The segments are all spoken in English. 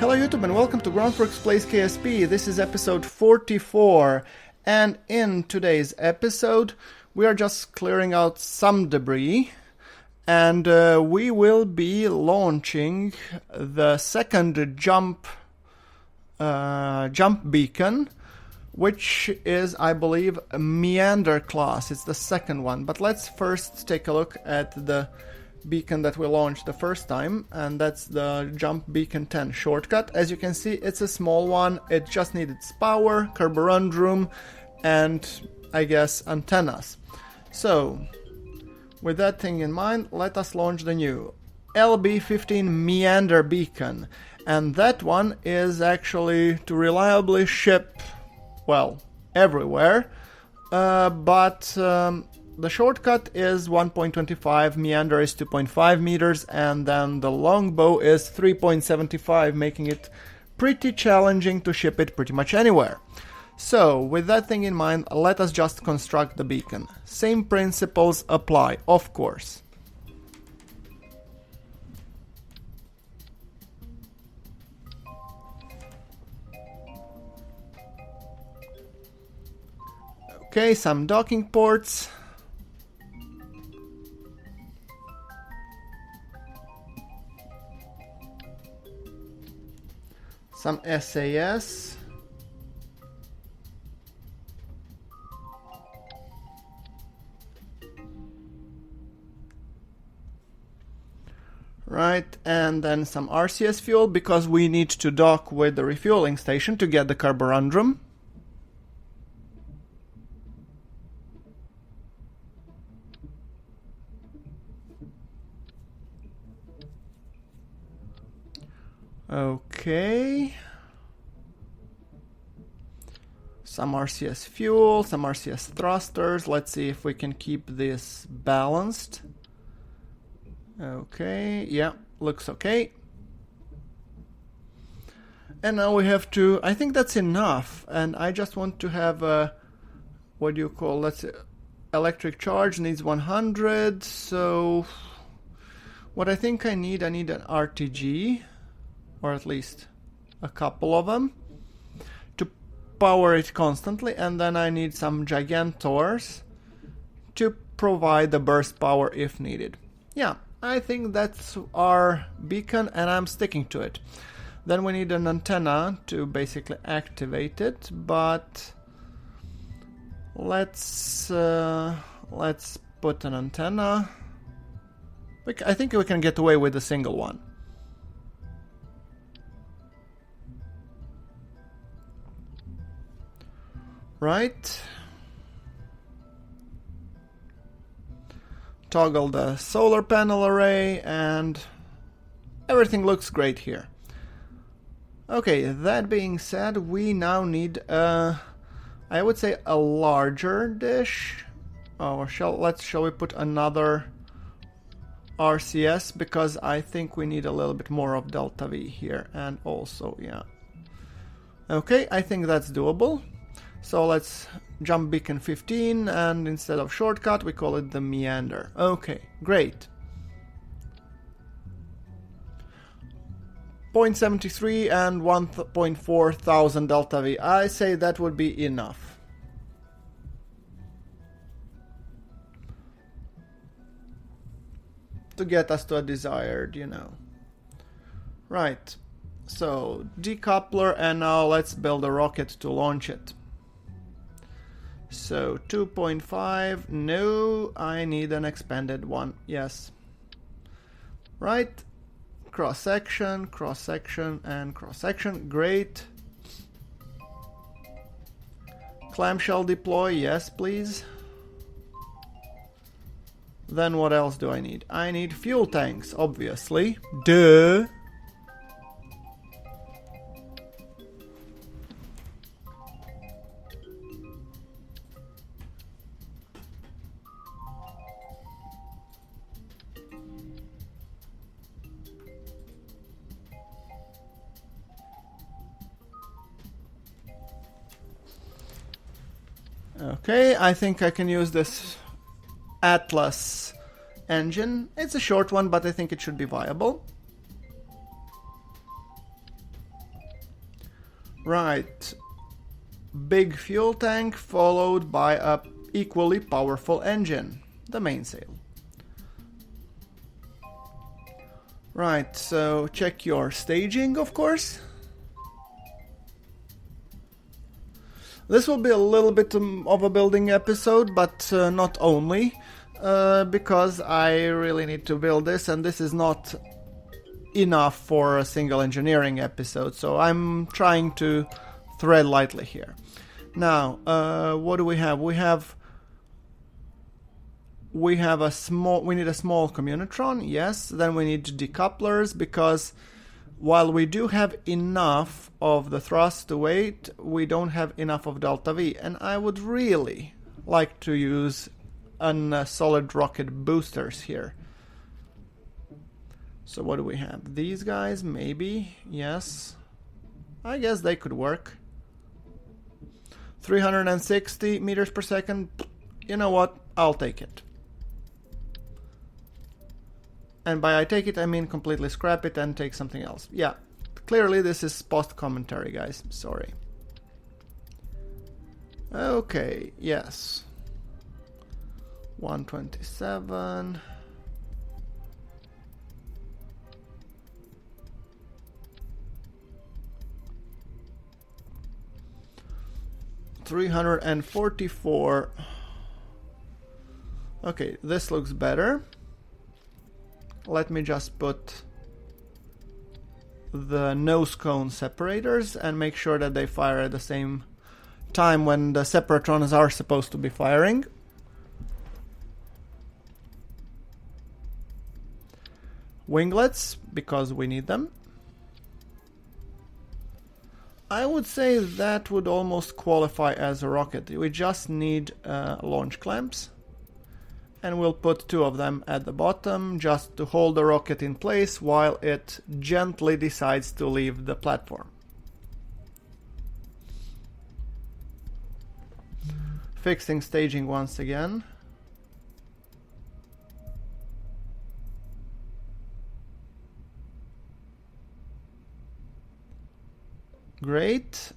Hello YouTube and welcome to GrunfWorks Plays KSP. This is episode 44, and in today's episode we are just clearing out some debris, and we will be launching the second jump beacon, which is, I believe, a Meander class. It's the second one, but let's first take a look at the beacon that we launched the first time, and that's the Jump Beacon 10 shortcut. As you can see, it's a small one. It just needed power, Kerbal room, and I guess antennas. So with that thing in mind, let us launch the new LB-15 Meander beacon, and that one is actually to reliably ship, well, everywhere, but the shortcut is 1.25, Meander is 2.5 meters, and then the longbow is 3.75, making it pretty challenging to ship it pretty much anywhere. So, with that thing in mind, let us just construct the beacon. Same principles apply, of course. Okay, some docking ports. Some SAS. Right, and then some RCS fuel, because we need to dock with the refueling station to get the carborundum. Okay. Some RCS fuel, some RCS thrusters. Let's see if we can keep this balanced. Okay, yeah, looks okay. And now we have to, I think that's enough. And I just want to have a, what do you call, let's see, electric charge needs 100. So what I think I need an RTG, or at least a couple of them, to power it constantly, and then I need some Gigantors to provide the burst power if needed. Yeah, I think that's our beacon, and I'm sticking to it. Then we need an antenna to basically activate it, but let's put an antenna. I think we can get away with a single one. Right. Toggle the solar panel array, and everything looks great here. Okay, that being said, we now need I would say a larger dish. Or shall we put another RCS, because I think we need a little bit more of delta V here, and also, yeah. Okay, I think that's doable. So let's jump beacon 15, and instead of shortcut we call it the Meander. Okay, great. 0.73 and 1.4 thousand delta V. I say that would be enough. To get us to a desired, you know. Right. So, decoupler, and now let's build a rocket to launch it. So 2.5, no, I need an expanded one, yes. Right, cross-section, and cross-section, great. Clamshell deploy, yes please. Then what else do I need? I need fuel tanks, obviously, duh. Okay, I think I can use this Atlas engine. It's a short one, but I think it should be viable. Right. Big fuel tank followed by a equally powerful engine, the mainsail. Right, so check your staging, of course. This will be a little bit of a building episode, but not only, because I really need to build this, and this is not enough for a single engineering episode, so I'm trying to thread lightly here. Now, what do we have? We have a small. We need a small communitron. Yes. Then we need decouplers, because while we do have enough of the thrust to weight, we don't have enough of delta V, and I would really like to use solid rocket boosters here. So what do we have? These guys, maybe. Yes. I guess they could work. 360 meters per second. You know what? I'll take it. And by I take it, I mean completely scrap it and take something else. Yeah, clearly this is post-commentary, guys. Sorry. Okay, yes. 127. $344. Okay, this looks better. Let me just put the nose cone separators and make sure that they fire at the same time when the separatrons are supposed to be firing. Winglets, because we need them. I would say that would almost qualify as a rocket. We just need launch clamps. And we'll put 2 of them at the bottom just to hold the rocket in place while it gently decides to leave the platform. Fixing staging once again. Great.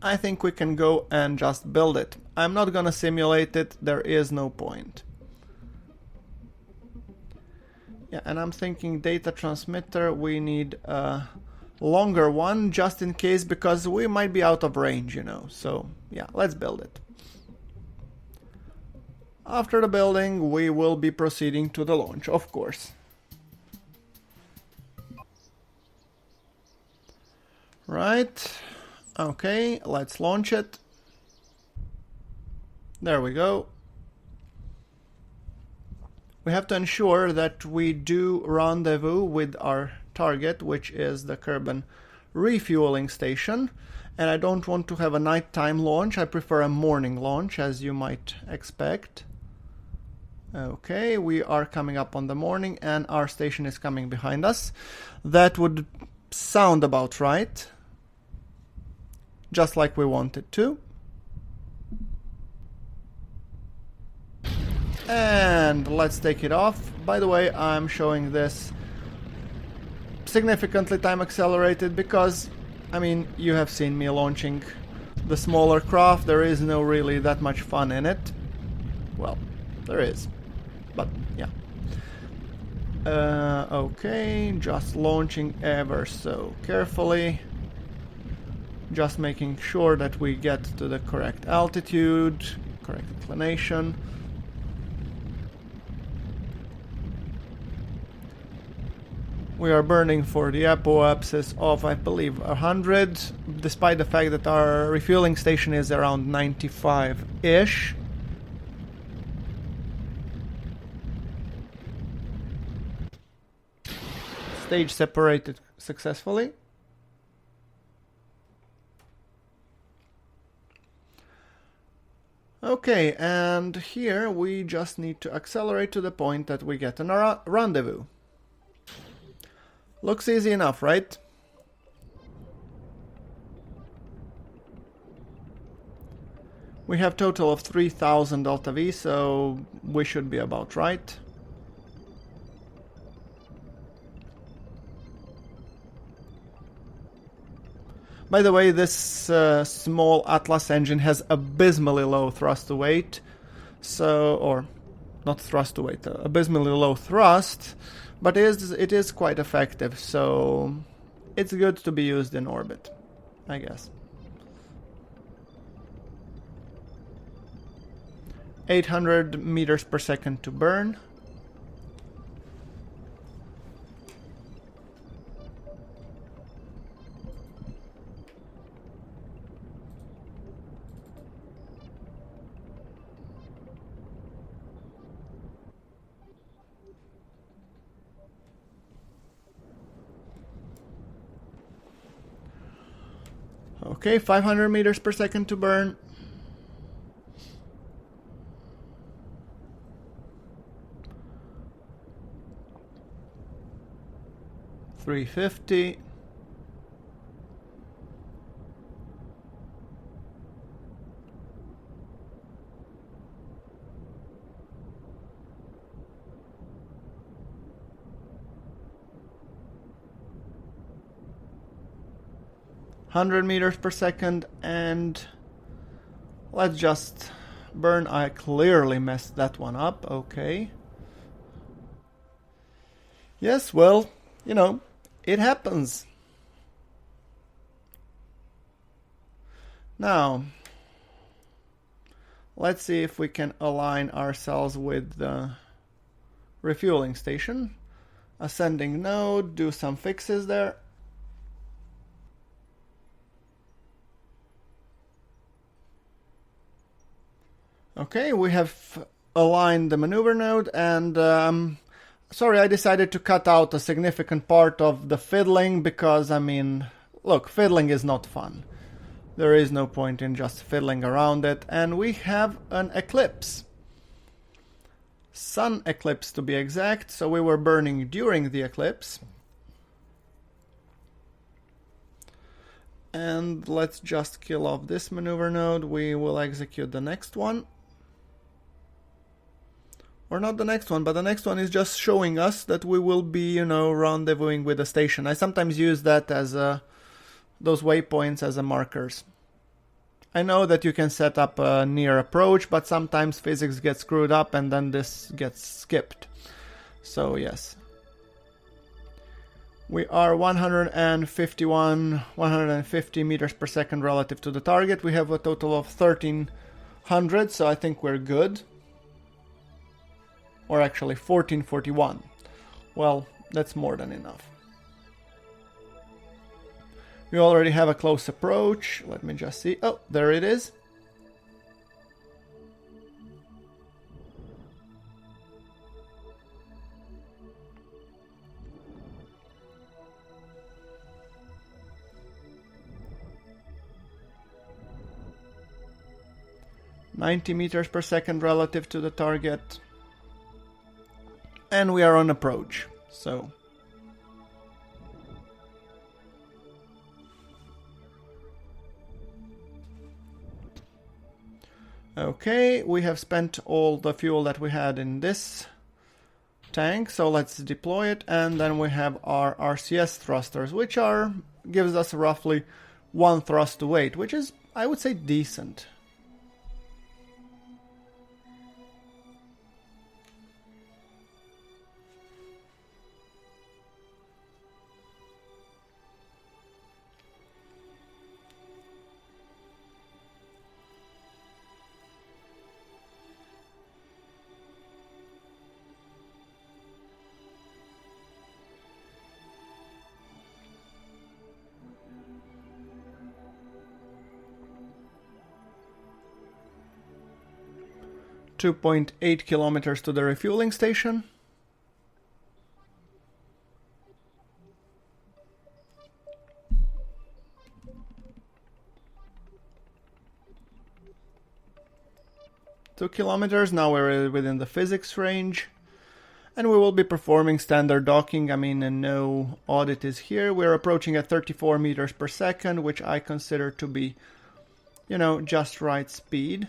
I think we can go and just build it. I'm not gonna simulate it, there is no point. Yeah, and I'm thinking data transmitter, we need a longer one just in case, because we might be out of range, you know. So yeah, let's build it. After the building, we will be proceeding to the launch, of course. Right. Okay, let's launch it. There we go. We have to ensure that we do rendezvous with our target, which is the Kerbal refueling station. And I don't want to have a nighttime launch, I prefer a morning launch, as you might expect. Okay, we are coming up on the morning and our station is coming behind us. That would sound about right. Just like we want it to. And let's take it off. By the way, I'm showing this significantly time accelerated because, I mean, you have seen me launching the smaller craft. There is no really that much fun in it. Well, there is, but yeah. Okay, just launching ever so carefully. Just making sure that we get to the correct altitude, correct inclination. We are burning for the apoapsis of, I believe, 100, despite the fact that our refueling station is around 95-ish. Stage separated successfully. Okay, and here we just need to accelerate to the point that we get a rendezvous. Looks easy enough, right? We have total of 3000 delta V, so we should be about right. By the way, this small Atlas engine has abysmally low thrust to weight, so, or not thrust to weight, abysmally low thrust, but it is quite effective, so it's good to be used in orbit, I guess. 800 meters per second to burn. Okay, 500 meters per second to burn. $350. $100 meters per second, and let's just burn. I clearly messed that one up. Okay. Yes, well, you know, it happens. Now, let's see if we can align ourselves with the refueling station. Ascending node, do some fixes there. Okay, we have aligned the maneuver node, and sorry, I decided to cut out a significant part of the fiddling because, I mean, look, fiddling is not fun. There is no point in just fiddling around it, and we have an eclipse. Sun eclipse to be exact, so we were burning during the eclipse. And let's just kill off this maneuver node. We will execute the next one. Or not the next one, but the next one is just showing us that we will be, you know, rendezvousing with the station. I sometimes use that as those waypoints as markers. I know that you can set up a near approach, but sometimes physics gets screwed up and then this gets skipped. So yes. We are 150 meters per second relative to the target. We have a total of 1300, so I think we're good. Or actually 1441. Well, that's more than enough. We already have a close approach. Let me just see. Oh, there it is. "90 meters per second relative to the target. And we are on approach, so. Okay, we have spent all the fuel that we had in this tank, so let's deploy it, and then we have our RCS thrusters, which gives us roughly 1 thrust to weight, which is, I would say, decent. .8 kilometers to the refueling station. Two kilometers, now we're within the physics range. And we will be performing standard docking. I mean, no audit is here. We're approaching at 34 meters per second, which I consider to be, you know, just right speed.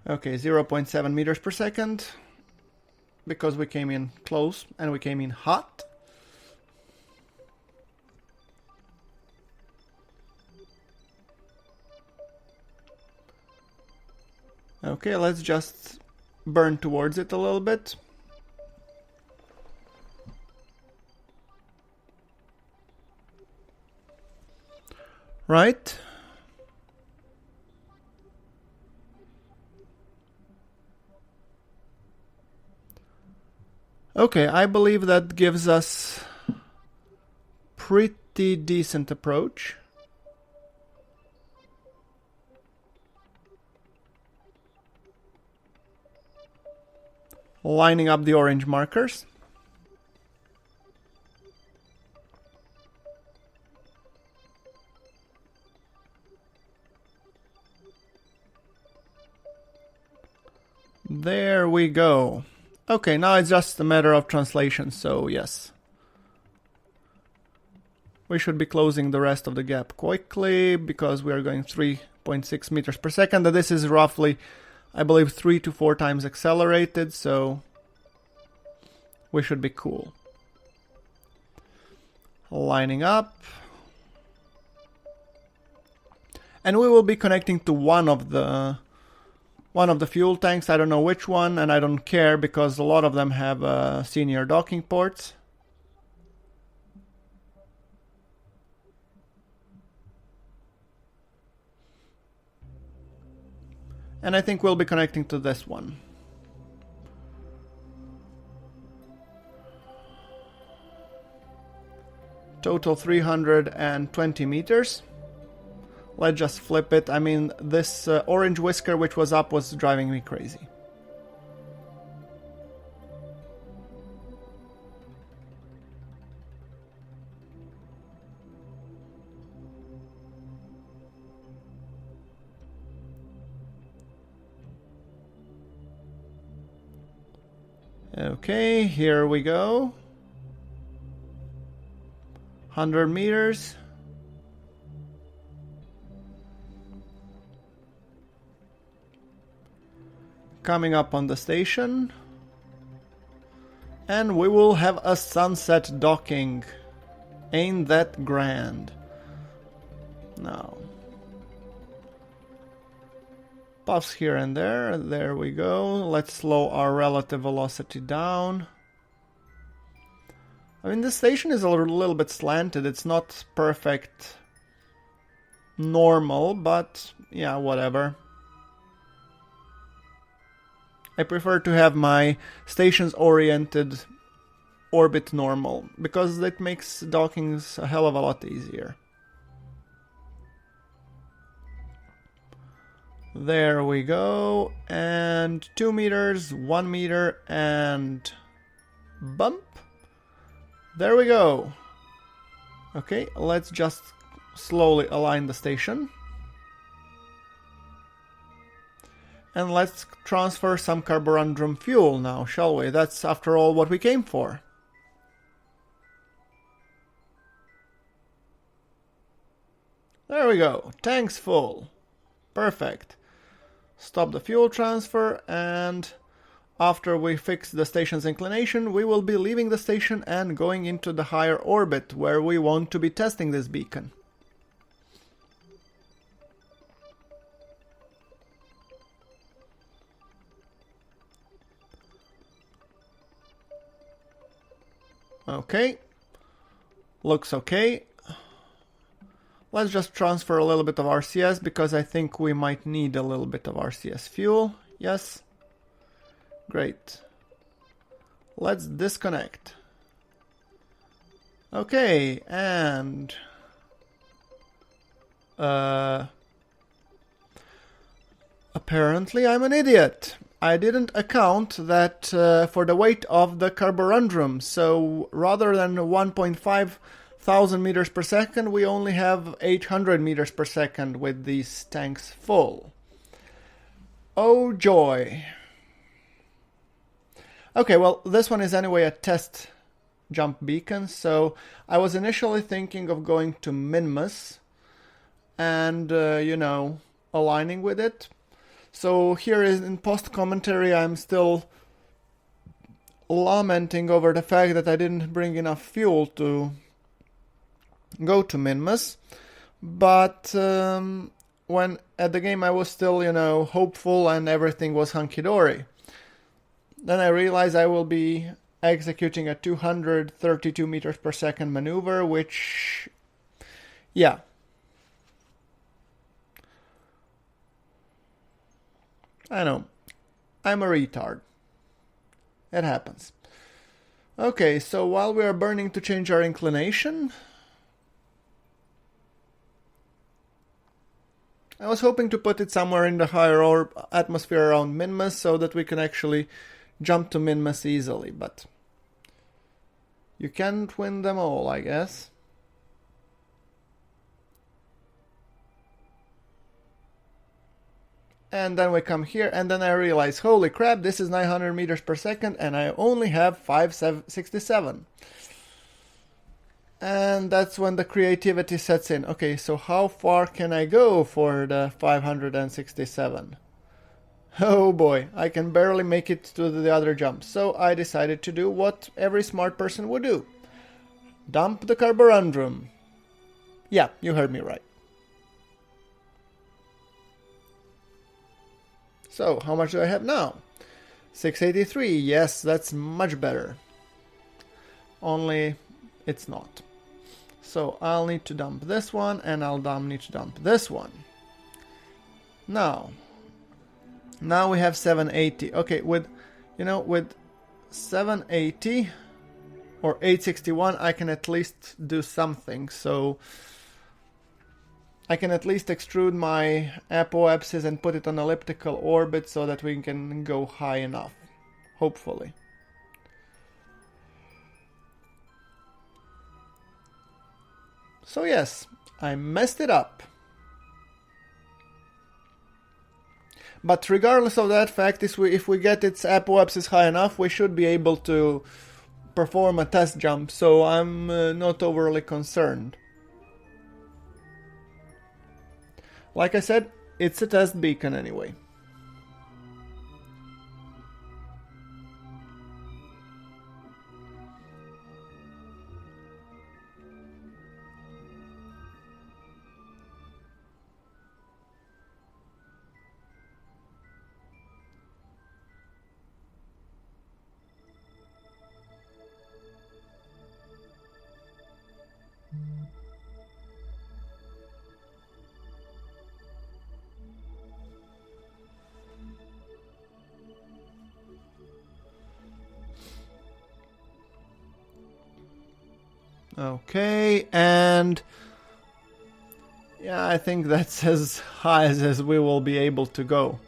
Okay, 0.7 meters per second. because we came in close and we came in hot. Okay, let's just burn towards it a little bit. Right. Okay, I believe that gives us pretty decent approach. Lining up the orange markers. There we go. Okay, now it's just a matter of translation, so yes. We should be closing the rest of the gap quickly, because we are going 3.6 meters per second. This is roughly, I believe, 3 to 4 times accelerated, so we should be cool. Lining up. And we will be connecting to one of the fuel tanks. I don't know which one, and I don't care because a lot of them have senior docking ports. And I think we'll be connecting to this one. Total 320 meters. Let's just flip it. I mean, this orange whisker which was up was driving me crazy. Okay, here we go. 100 meters. Coming up on the station. And we will have a sunset docking. Ain't that grand? Now. Puffs here and there. There we go. Let's slow our relative velocity down. I mean, this station is a little bit slanted. It's not perfect normal, but yeah, whatever. I prefer to have my stations oriented orbit normal, because that makes dockings a hell of a lot easier. There we go, and 2 meters, 1 meter, and bump. There we go. Okay, let's just slowly align the station. And let's transfer some carborundum fuel now, shall we? That's, after all, what we came for. There we go. Tank's full. Perfect. Stop the fuel transfer, and after we fix the station's inclination, we will be leaving the station and going into the higher orbit, where we want to be testing this beacon. Okay, looks okay. Let's just transfer a little bit of RCS, because I think we might need a little bit of RCS fuel. Yes. Great. Let's disconnect. Okay, and apparently I'm an idiot. I didn't account that for the weight of the carborundum, so rather than 1.5 thousand meters per second, we only have 800 meters per second with these tanks full. Oh joy. Okay, well, this one is anyway a test jump beacon, so I was initially thinking of going to Minmus and, aligning with it. So here is in post commentary, I'm still lamenting over the fact that I didn't bring enough fuel to go to Minmus. But when at the game I was still, hopeful and everything was hunky-dory. Then I realized I will be executing a 232 meters per second maneuver, which, yeah. I know. I'm a retard. It happens. Okay, so while we are burning to change our inclination, I was hoping to put it somewhere in the higher atmosphere around Minmus so that we can actually jump to Minmus easily, but you can't win them all, I guess. And then we come here, and then I realize, holy crap, this is 900 meters per second, and I only have 567. And that's when the creativity sets in. Okay, so how far can I go for the 567? Oh boy, I can barely make it to the other jump. So I decided to do what every smart person would do. Dump the carborundum. Yeah, you heard me right. So, how much do I have now? 683. Yes, that's much better. Only it's not. So I'll need to dump this one, and I'll need to dump this one. Now we have 780. Okay, with 780 or 861, I can at least do something. So I can at least extrude my apoapsis and put it on elliptical orbit so that we can go high enough. Hopefully. So yes, I messed it up. But regardless of that fact, if we get its apoapsis high enough, we should be able to perform a test jump, so I'm not overly concerned. Like I said, it's a test beacon anyway. Okay, and yeah, I think that's as high as we will be able to go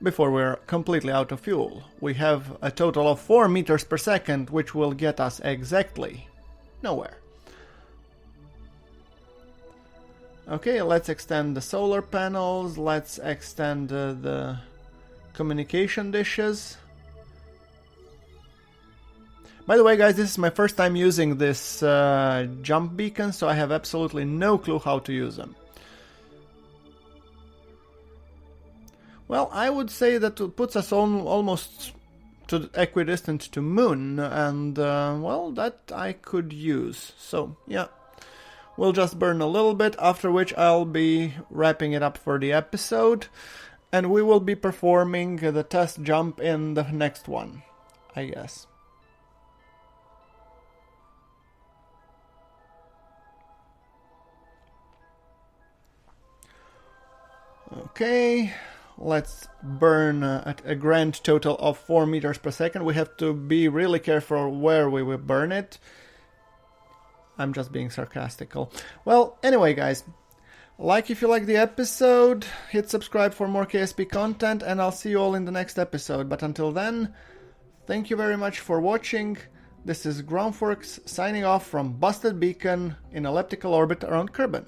before we're completely out of fuel. We have a total of 4 meters per second, which will get us exactly nowhere. Okay, let's extend the solar panels, let's extend the communication dishes. By the way, guys, this is my first time using this jump beacon, so I have absolutely no clue how to use them. Well, I would say that it puts us almost to equidistant to Moon, and well, that I could use. So, yeah, we'll just burn a little bit, after which I'll be wrapping it up for the episode, and we will be performing the test jump in the next one, I guess. Okay, let's burn at a grand total of 4 meters per second. We have to be really careful where we will burn it. I'm just being sarcastical. Well, anyway, guys, like if you like the episode, hit subscribe for more KSP content, and I'll see you all in the next episode. But until then, thank you very much for watching. This is GrunfWorks signing off from Busted Beacon in elliptical orbit around Kerbal.